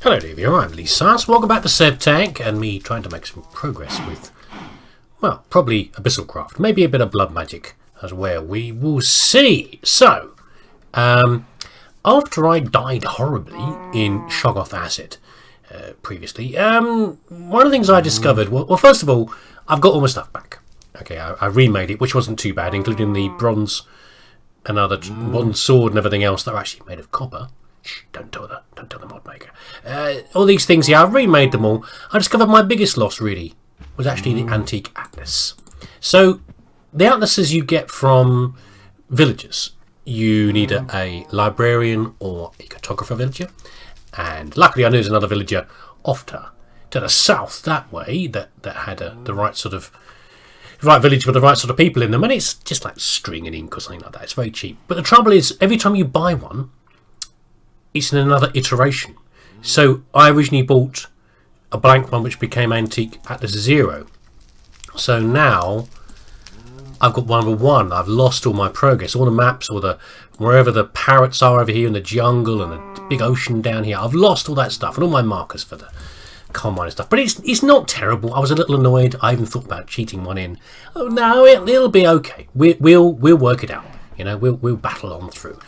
Hello there, I'm leesusss. Welcome back to Sevtech, and me trying to make some progress with, well, probably Abyssalcraft. Maybe a bit of blood magic as well. We will see. So, after I died horribly in Shoggoth acid previously, one of the things I discovered, well, first of all, I've got all my stuff back. Okay, I remade it, which wasn't too bad, including the bronze and other bronze sword and everything else that are actually made of copper. Shh, don't tell the mod maker. All these things here, I've remade them all. I discovered my biggest loss, really, was actually the antique atlas. So, the atlases you get from villagers. You need a librarian or a cartographer villager. And luckily I knew there's another villager off to the south that way that had the right sort of... right village with the right sort of people in them. And it's just like string and ink or something like that. It's very cheap. But the trouble is, every time you buy one, it's in another iteration. So I originally bought a blank one which became Antique Atlas 0. So now I've got number 1. I've lost all my progress, all the maps, all the wherever the parrots are over here in the jungle and the big ocean down here. I've lost all that stuff and all my markers for the coal mine and stuff. But it's not terrible. I was a little annoyed. I even thought about cheating one in. Oh no, it'll be okay. We'll work it out. You know, we'll battle on through.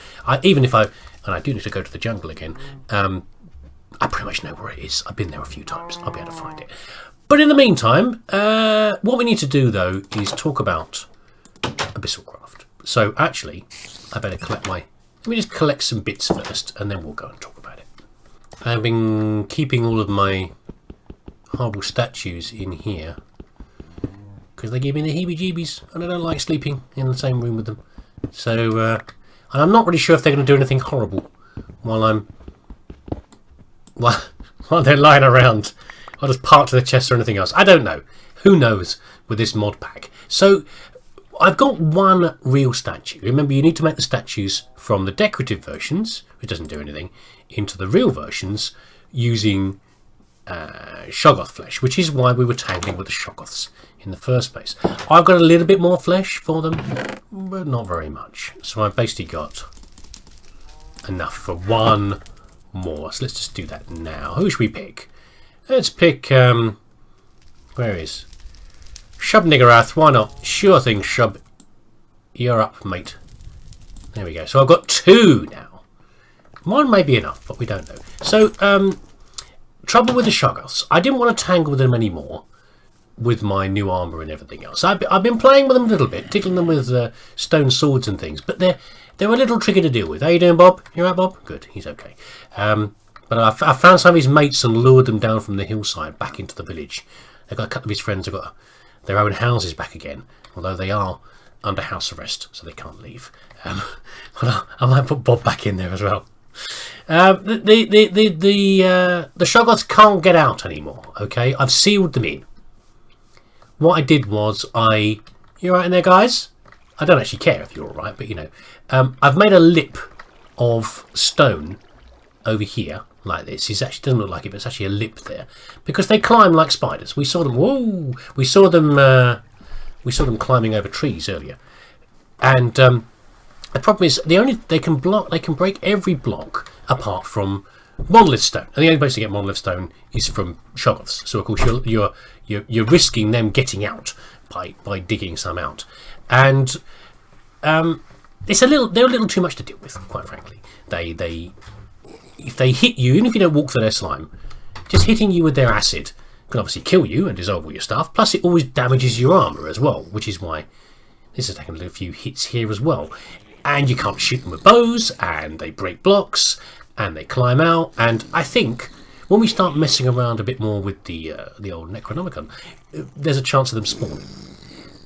Even if I do need to go to the jungle again. I pretty much know where it is. I've been there a few times. I'll be able to find it. But in the meantime, what we need to do, though, is talk about Abyssalcraft. So, actually, I better collect my... Let me just collect some bits first, and then we'll go and talk about it. I've been keeping all of my horrible statues in here, because they give me the heebie-jeebies, and I don't like sleeping in the same room with them. So, and I'm not really sure if they're going to do anything horrible while they're lying around. I'll just park to the chest or anything else. I don't know. Who knows with this mod pack. So I've got one real statue. Remember, you need to make the statues from the decorative versions, which doesn't do anything, into the real versions using Shoggoth flesh, which is why we were tangling with the Shoggoths in the first place. I've got a little bit more flesh for them, but not very much. So I've basically got enough for one more. So let's just do that now. Who should we pick? Let's pick, where is Shubniggerath? Why not? Sure thing, Shub. You're up, mate. There we go. So I've got 2 now. One may be enough, but we don't know. So, trouble with the Shoggoths. I didn't want to tangle with them anymore with my new armour and everything else. I've been playing with them a little bit, tickling them with stone swords and things, but they're a little tricky to deal with. How you doing, Bob? You alright, Bob? Good, he's okay. But I found some of his mates and lured them down from the hillside back into the village. They've got a couple of his friends have got their own houses back again, although they are under house arrest, so they can't leave. But I might put Bob back in there as well. The Shoggoths can't get out anymore. Okay, I've sealed them in. What I did was you alright in there, guys? I don't actually care if you're alright, but you know, I've made a lip of stone over here like this. It actually doesn't look like it, but it's actually a lip there because they climb like spiders. We saw them. Whoa! We saw them climbing over trees earlier, and the problem is they can break every block apart from monolith stone, and the only place to get monolith stone is from Shoggoths. So of course you're risking them getting out by digging some out, and they're a little too much to deal with, quite frankly. If they hit you, even if you don't walk through their slime, just hitting you with their acid can obviously kill you and dissolve all your stuff. Plus, it always damages your armour as well, which is why this has taken a few hits here as well. And you can't shoot them with bows, and they break blocks, and they climb out. And I think when we start messing around a bit more with the old Necronomicon, there's a chance of them spawning.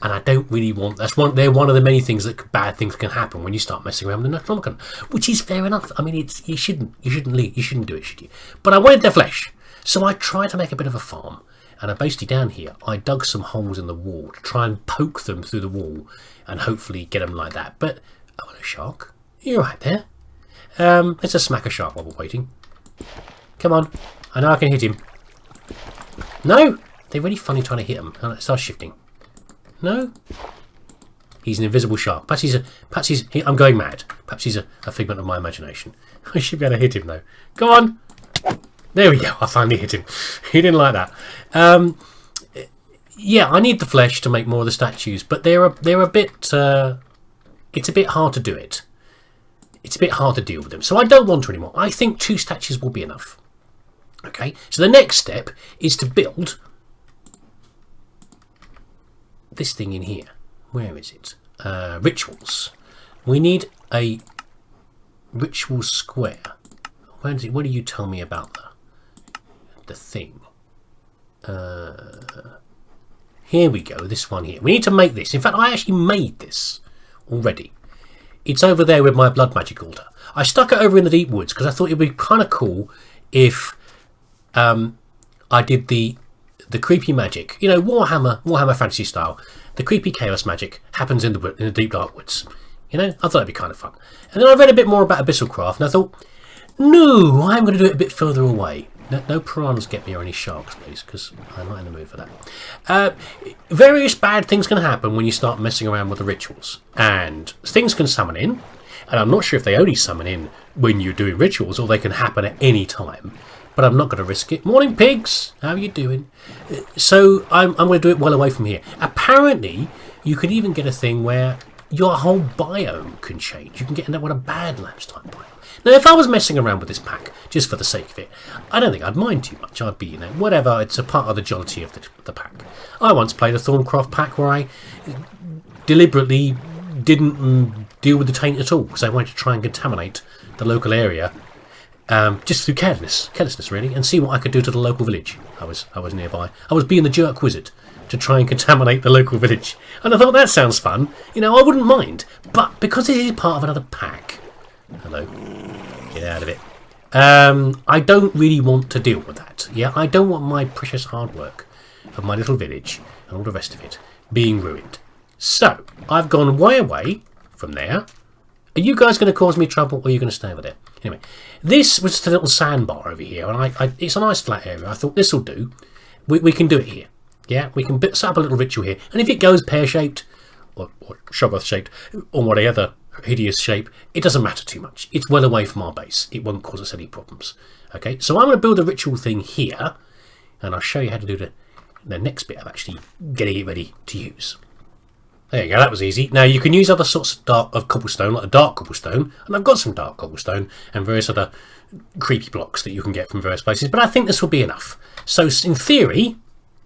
And I don't really want... They're one of the many things that bad things can happen when you start messing around with the Necronomicon, which is fair enough. I mean, you shouldn't do it, should you? But I wanted their flesh, so I tried to make a bit of a farm. And I basically down here, I dug some holes in the wall to try and poke them through the wall and hopefully get them like that. But oh, hello, shark. You're right there. Let's just smack a shark while we're waiting. Come on. I know I can hit him. No, they're really funny trying to hit him. Start shifting. No? He's an invisible shark. Perhaps he's I'm going mad. Perhaps he's a figment of my imagination. I should be able to hit him though. Come on! There we go. I finally hit him. He didn't like that. Yeah, I need the flesh to make more of the statues, but they're a bit. It's a bit hard to do it. It's a bit hard to deal with them, so I don't want to anymore. I think 2 statues will be enough. Okay, so the next step is to build this thing in here. Where is it? Rituals. We need a ritual square. Where is it? What do you tell me about the thing? Here we go. This one here. We need to make this. In fact, I actually made this already. It's over there with my blood magic altar. I stuck it over in the deep woods because I thought it would be kind of cool if I did the creepy magic. You know, Warhammer Fantasy style. The creepy chaos magic happens in the deep dark woods. You know, I thought it'd be kind of fun. And then I read a bit more about Abyssalcraft, and I thought, no, I'm going to do it a bit further away. No piranhas get me or any sharks, please, because I'm not in the mood for that. Various bad things can happen when you start messing around with the rituals. And things can summon in, and I'm not sure if they only summon in when you're doing rituals, or they can happen at any time. But I'm not going to risk it. Morning, pigs! How are you doing? So I'm going to do it well away from here. Apparently, you can even get a thing where your whole biome can change. You can get into what a Badlands type biome. Now, if I was messing around with this pack, just for the sake of it, I don't think I'd mind too much. I'd be, you know, whatever. It's a part of the jollity of the pack. I once played a Thorncraft pack where I deliberately didn't deal with the taint at all because I wanted to try and contaminate the local area just through carelessness really, and see what I could do to the local village. I was nearby. I was being the jerk wizard to try and contaminate the local village, and I thought that sounds fun. You know, I wouldn't mind, but because it is part of another pack. Hello. Get out of it. I don't really want to deal with that. Yeah, I don't want my precious hard work of my little village and all the rest of it being ruined. So, I've gone way away from there. Are you guys going to cause me trouble, or are you going to stay over there? Anyway, this was just a little sandbar over here, and it's a nice flat area. I thought this will do. We can do it here. Yeah, we can set up a little ritual here, and if it goes pear-shaped, or Shoggoth-shaped, or whatever hideous shape, it doesn't matter too much. It's well away from our base. It won't cause us any problems. Okay, so I'm going to build a ritual thing here, and I'll show you how to do the next bit of actually getting it ready to use. There you go, that was easy. Now you can use other sorts of cobblestone, like a dark cobblestone, and I've got some dark cobblestone and various other creepy blocks that you can get from various places, but I think this will be enough. So in theory,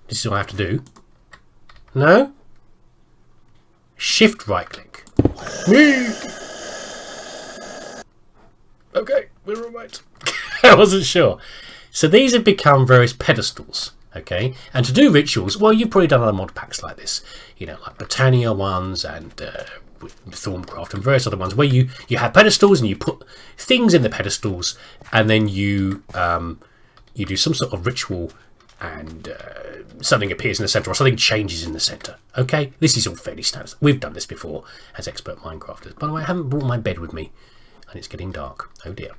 this is what I have to do. No? Shift right click. Okay, we're all right. I wasn't sure. So these have become various pedestals. Okay, and to do rituals, well, you've probably done other mod packs like this, you know, like Britannia ones and Thorncraft and various other ones where you have pedestals and you put things in the pedestals, and then you do some sort of ritual, and something appears in the center or something changes in the center. Okay, this is all fairly standard. We've done this before as expert Minecrafters. By the way, I haven't brought my bed with me, and it's getting dark. Oh dear.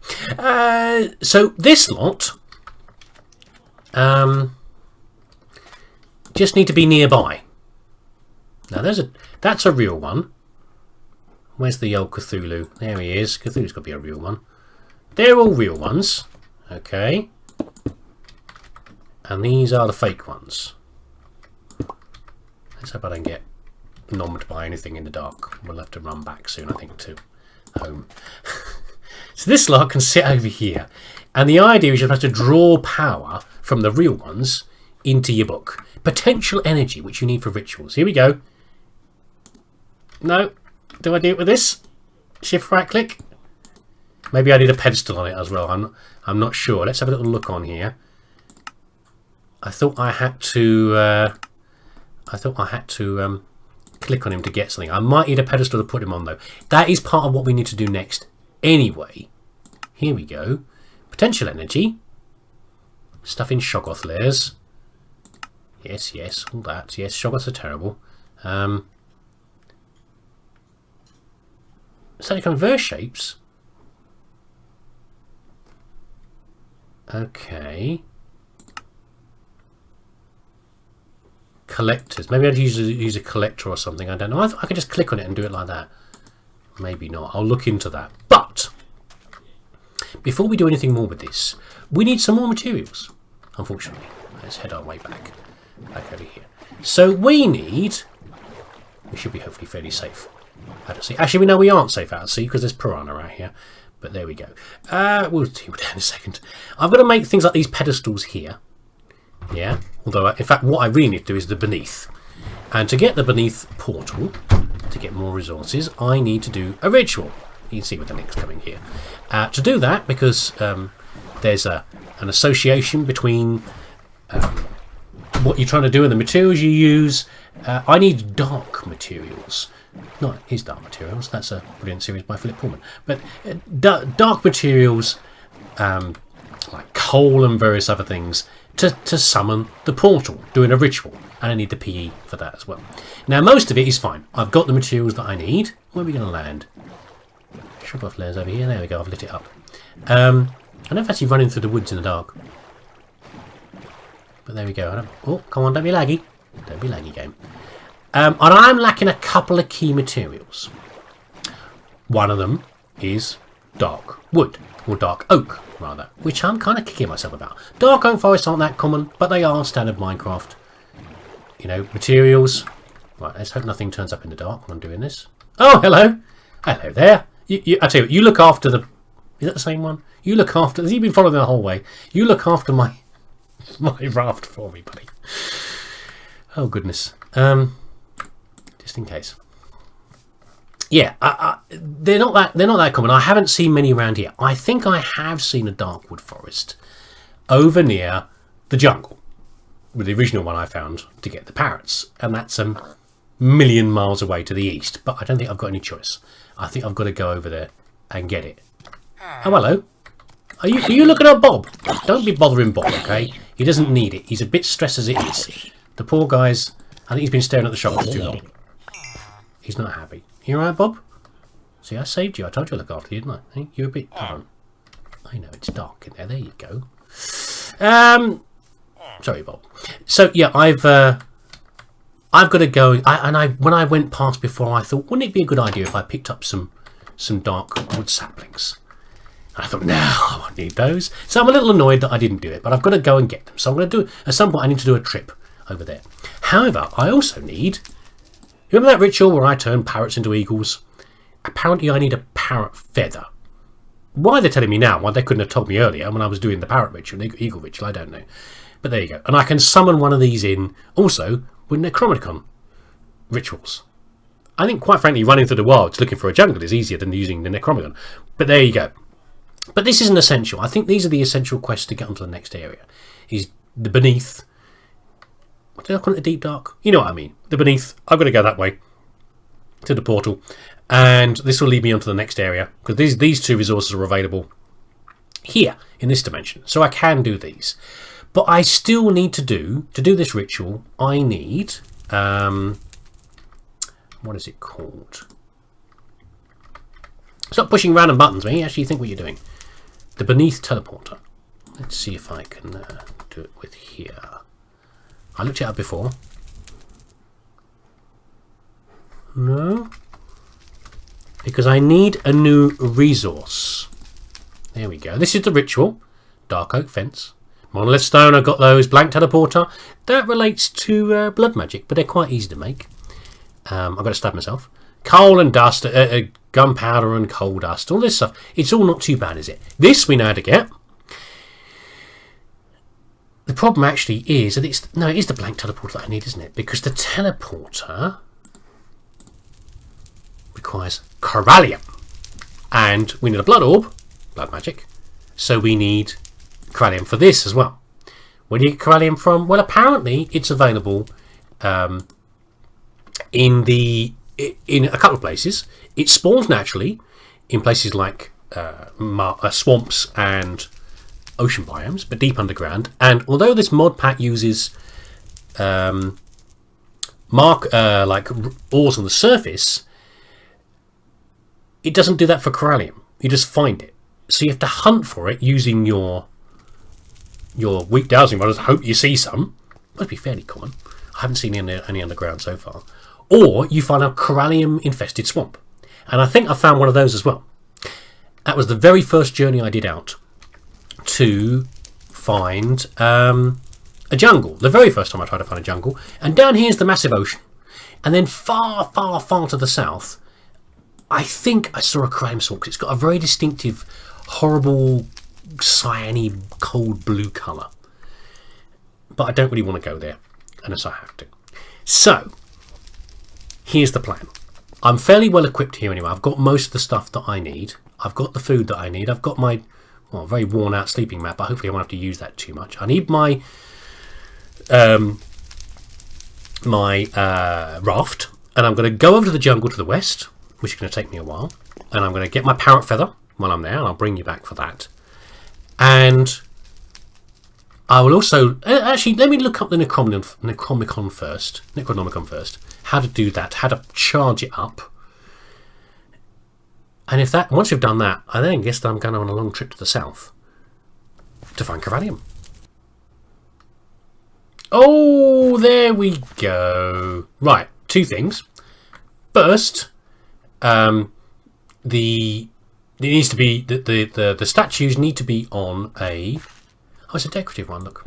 So this lot. Just need to be nearby. Now that's a real one. Where's the old Cthulhu? There he is. Cthulhu's got to be a real one. They're all real ones. Okay. And these are the fake ones. Let's hope I don't get nommed by anything in the dark. We'll have to run back soon, I think, to home. So this lot can sit over here. And the idea is you're supposed to draw power from the real ones into your book. Potential energy, which you need for rituals. Here we go. No. Do I do it with this? Shift right click? Maybe I need a pedestal on it as well. I'm not sure. Let's have a little look on here. I thought I had to click on him to get something. I might need a pedestal to put him on though. That is part of what we need to do next. Anyway, here we go. Potential energy. Stuff in Shoggoth layers. Yes, all that. Yes, Shoggoths are terrible. So they converse shapes. Okay. Collectors. Maybe I'd use a collector or something. I don't know. I could just click on it and do it like that. Maybe not. I'll look into that. But before we do anything more with this, we need some more materials, unfortunately. Let's head our way back over here. So we should be hopefully fairly safe out at sea. Actually, we know we aren't safe out at sea because there's piranha out here. But there we go. We'll deal with that in a second. I've got to make things like these pedestals here. Yeah. Although, in fact, what I really need to do is the beneath. And to get the beneath portal, to get more resources, I need to do a ritual. You can see with the links coming here. To do that, because there's an association between what you're trying to do and the materials you use, I need dark materials. Not his Dark Materials, that's a brilliant series by Philip Pullman. But dark materials, like coal and various other things, to summon the portal, doing a ritual. And I need the PE for that as well. Now, most of it is fine. I've got the materials that I need. Where are we going to land? Shoggoth layers over here. There we go, I've lit it up. I don't fancy running through the woods in the dark. But there we go. Oh, come on, don't be laggy. Don't be laggy, game. And I'm lacking a couple of key materials. One of them is dark wood, or dark oak, rather, which I'm kind of kicking myself about. Dark oak forests aren't that common, but they are standard Minecraft. You know, materials. Right, let's hope nothing turns up in the dark when I'm doing this. Oh, hello. Hello there. I tell you what, you look after the... Is that the same one? You look after... Has he been following the whole way? You look after my raft for me, buddy. Oh, goodness. Just in case. Yeah, they're not that common. I haven't seen many around here. I think I have seen a darkwood forest over near the jungle, with the original one I found to get the parrots, and that's a million miles away to the east. But I don't think I've got any choice. I think I've got to go over there and get it. Oh, hello. Are you looking at Bob? Don't be bothering Bob, okay? He doesn't need it. He's a bit stressed as it is. The poor guy's... I think he's been staring at the shop for too long. He's not happy. You alright, Bob? See, I saved you. I told you to look after you, didn't I? Hey, you're a bit... Hold on. I know, it's dark in there. There you go. Sorry, Bob. So, yeah, I've got to go... when I went past before, I thought, wouldn't it be a good idea if I picked up some dark wood saplings? And I thought, no, I won't need those. So I'm a little annoyed that I didn't do it, but I've got to go and get them. So I'm going to do... At some point, I need to do a trip over there. However, I also need... Remember that ritual where I turn parrots into eagles? Apparently I need a parrot feather. Why they're telling me now, why they couldn't have told me earlier when I was doing the parrot ritual, the eagle ritual, I don't know. But there you go. And I can summon one of these in also with Necronomicon rituals. I think, quite frankly, running through the wilds looking for a jungle is easier than using the Necronomicon. But there you go. But this isn't essential. I think these are the essential quests to get onto the next area. Is the beneath... What did I call it? The deep dark? You know what I mean. The beneath. I've got to go that way to the portal. And this will lead me on to the next area. Because these two resources are available here in this dimension. So I can do these. But I still need to do this ritual, I need... what is it called? Stop pushing random buttons, man. You actually think what you're doing. The Beneath Teleporter. Let's see if I can do it with here. I looked it up before. No. Because I need a new resource. There we go. This is the ritual. Dark oak fence. Monolith stone, I've got those. Blank teleporter. That relates to blood magic, but they're quite easy to make. I've got to stab myself. Coal and dust, gunpowder and coal dust, all this stuff. It's all not too bad, is it? This we know how to get. The problem actually is that it is the blank teleporter that I need, isn't it? Because the teleporter requires Corallium. And we need a blood orb, blood magic. So we need Corallium for this as well. Where do you get Corallium from? Well, apparently it's available in a couple of places. It spawns naturally in places like swamps and ocean biomes, but deep underground. And although this mod pack uses like ores on the surface, it doesn't do that for Corallium. You just find it. So you have to hunt for it using your weak dowsing rods. Hope you see some. Must be fairly common. I haven't seen any underground so far. Or you find a Corallium infested swamp. And I think I found one of those as well. That was the very first journey I did out to find a jungle. The very first time I tried to find a jungle. And down here is the massive ocean. And then far, far, far to the south, I think I saw a crime stalk. It's got a very distinctive, horrible, cyany, cold blue colour. But I don't really want to go there unless I have to. So, here's the plan. I'm fairly well equipped here anyway. I've got most of the stuff that I need. I've got the food that I need. I've got my very worn out sleeping mat, but hopefully I won't have to use that too much. I need my raft, and I'm going to go over to the jungle to the west, which is going to take me a while, and I'm going to get my parrot feather while I'm there, and I'll bring you back for that. And I will also actually let me look up the Necronomicon first. How to do that? How to charge it up? And if that once we've done that, I then guess that I'm going on a long trip to the south to find Cranium. Oh, there we go. Right, two things. First, it needs to be the statues need to be on a. Oh, it's a decorative one. Look,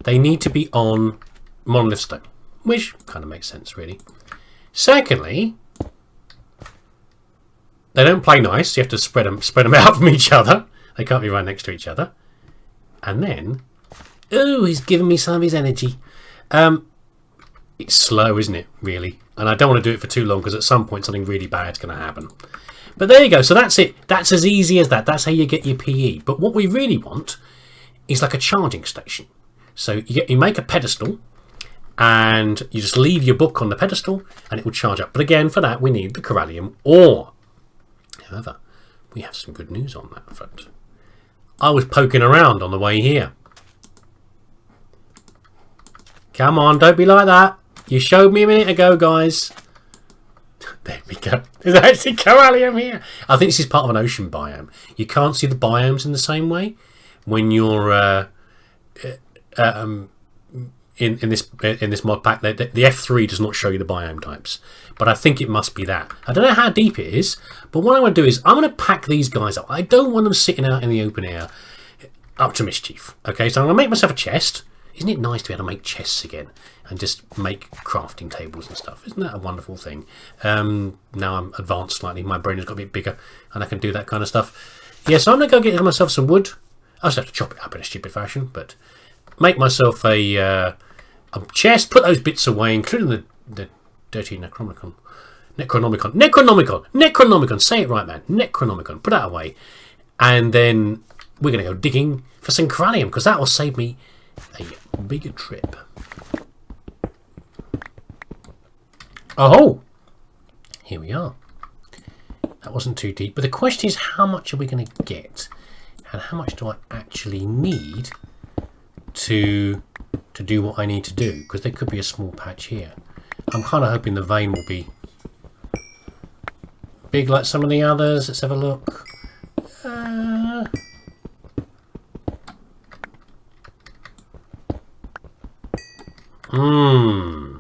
they need to be on monolith stone, which kind of makes sense, really. Secondly, they don't play nice. You have to spread them out from each other. They can't be right next to each other. And then, oh, he's giving me some of his energy. It's slow, isn't it? Really, and I don't want to do it for too long because at some point something really bad's going to happen. But there you go. So that's it. That's as easy as that. That's how you get your PE. But what we really want is like a charging station. So you make a pedestal, and you just leave your book on the pedestal, and it will charge up. But again, for that we need the Corallium ore. However, we have some good news on that front. I was poking around on the way here. Come on, don't be like that. You showed me a minute ago, guys. There we go. There's actually Corallium here. I think this is part of an ocean biome. You can't see the biomes in the same way when you're in this mod pack. The F3 does not show you the biome types, but I think it must be that. I don't know how deep it is, but what I'm going to do is I'm going to pack these guys up. I don't want them sitting out in the open air up to mischief. Okay, so I'm going to make myself a chest. Isn't it nice to be able to make chests again and just make crafting tables and stuff? Isn't that a wonderful thing? Now I'm advanced slightly. My brain has got a bit bigger and I can do that kind of stuff. Yeah, so I'm going to go get myself some wood. I just have to chop it up in a stupid fashion, but make myself a chest, put those bits away, including the dirty Necronomicon. Say it right, man. Necronomicon. Put that away. And then we're going to go digging for some Cranium, because that will save me a bigger trip. Oh, here we are. That wasn't too deep, but the question is, how much are we going to get, and how much do I actually need to do what I need to do? Because there could be a small patch here. I'm kind of hoping the vein will be big like some of the others. Let's have a look.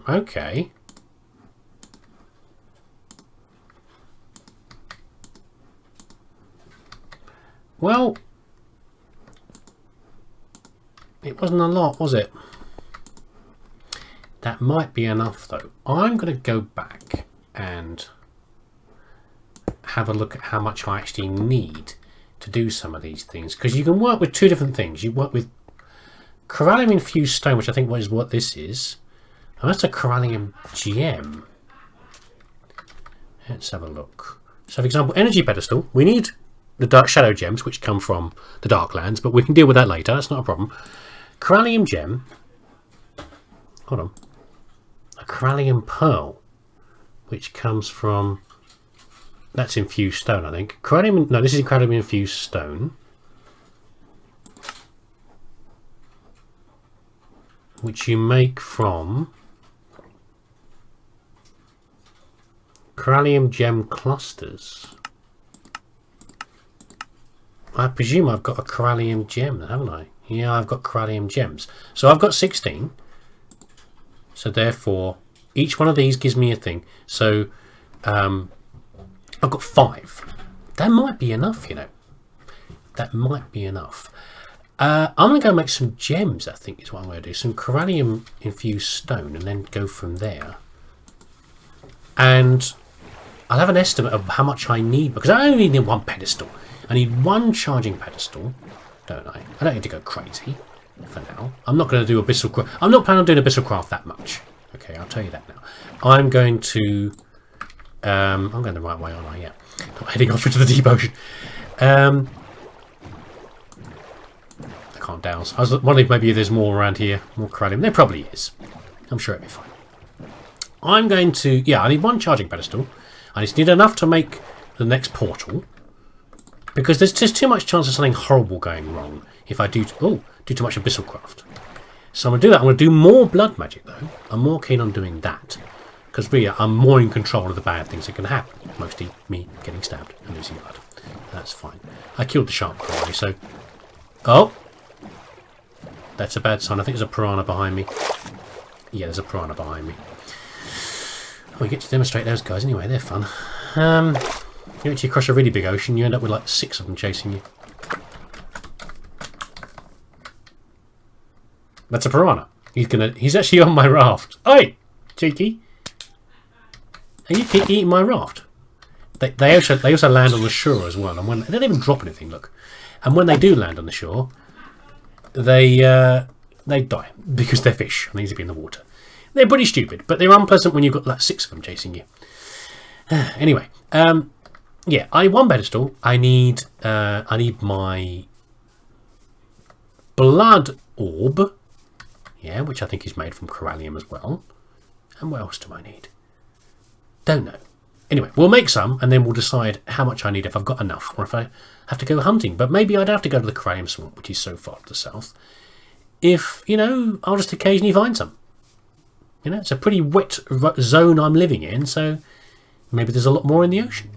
Okay. Well, it wasn't a lot, was it? That might be enough, though. I'm going to go back and have a look at how much I actually need to do some of these things, because you can work with two different things. You work with Corallium infused stone, which I think is what this is. And that's a Cranium gem. Let's have a look. So, for example, energy pedestal. We need the dark shadow gems, which come from the Darklands, but we can deal with that later. That's not a problem. Cranium gem. Hold on. A Cranium pearl, which comes from. That's infused stone, I think. Cranium. No, this is Cranium infused stone, which you make from Cranium gem clusters. I presume I've got a Cranium gem, haven't I? Yeah, I've got Cranium gems. So I've got 16. So therefore, each one of these gives me a thing. So I've got 5 That might be enough, you know. That might be enough. I'm going to go make some gems, I think is what I'm going to do. Some Cranium infused stone and then go from there. And I'll have an estimate of how much I need, because I only need one pedestal. I need one charging pedestal, don't I? I don't need to go crazy for now. I'm not going to do Abyssalcraft. I'm not planning on doing Abyssalcraft that much. Okay, I'll tell you that now. I'm going to... I'm going the right way, aren't I? Yeah. Not heading off into the deep ocean. I can't douse. I was wondering maybe there's more around here. More Cranium. There probably is. I'm sure it'll be fine. I'm going to... Yeah, I need one charging pedestal. I just need enough to make the next portal. Because there's just too much chance of something horrible going wrong if I do too much Abyssalcraft. So I'm going to do that. I'm going to do more blood magic, though. I'm more keen on doing that. Because really, I'm more in control of the bad things that can happen. Mostly me getting stabbed and losing blood. That's fine. I killed the shark already, so... Oh! That's a bad sign. I think there's a piranha behind me. Yeah, there's a piranha behind me. Oh, we get to demonstrate those guys anyway. They're fun. You actually cross a really big ocean, you end up with like 6 of them chasing you. That's a piranha. He's actually on my raft. Oi! Cheeky! And you keep eating my raft. They also land on the shore as well, and when they don't even drop anything, look. And when they do land on the shore, they die because they're fish and they need to be in the water. They're pretty stupid, but they're unpleasant when you've got like 6 of them chasing you. Anyway, yeah, I need one pedestal. I need my blood orb, yeah, which I think is made from Cranium as well. And what else do I need? Don't know. Anyway, we'll make some, and then we'll decide how much I need if I've got enough, or if I have to go hunting. But maybe I'd have to go to the Cranium Swamp, which is so far to the south. If, you know, I'll just occasionally find some. You know, it's a pretty wet zone I'm living in, so maybe there's a lot more in the ocean.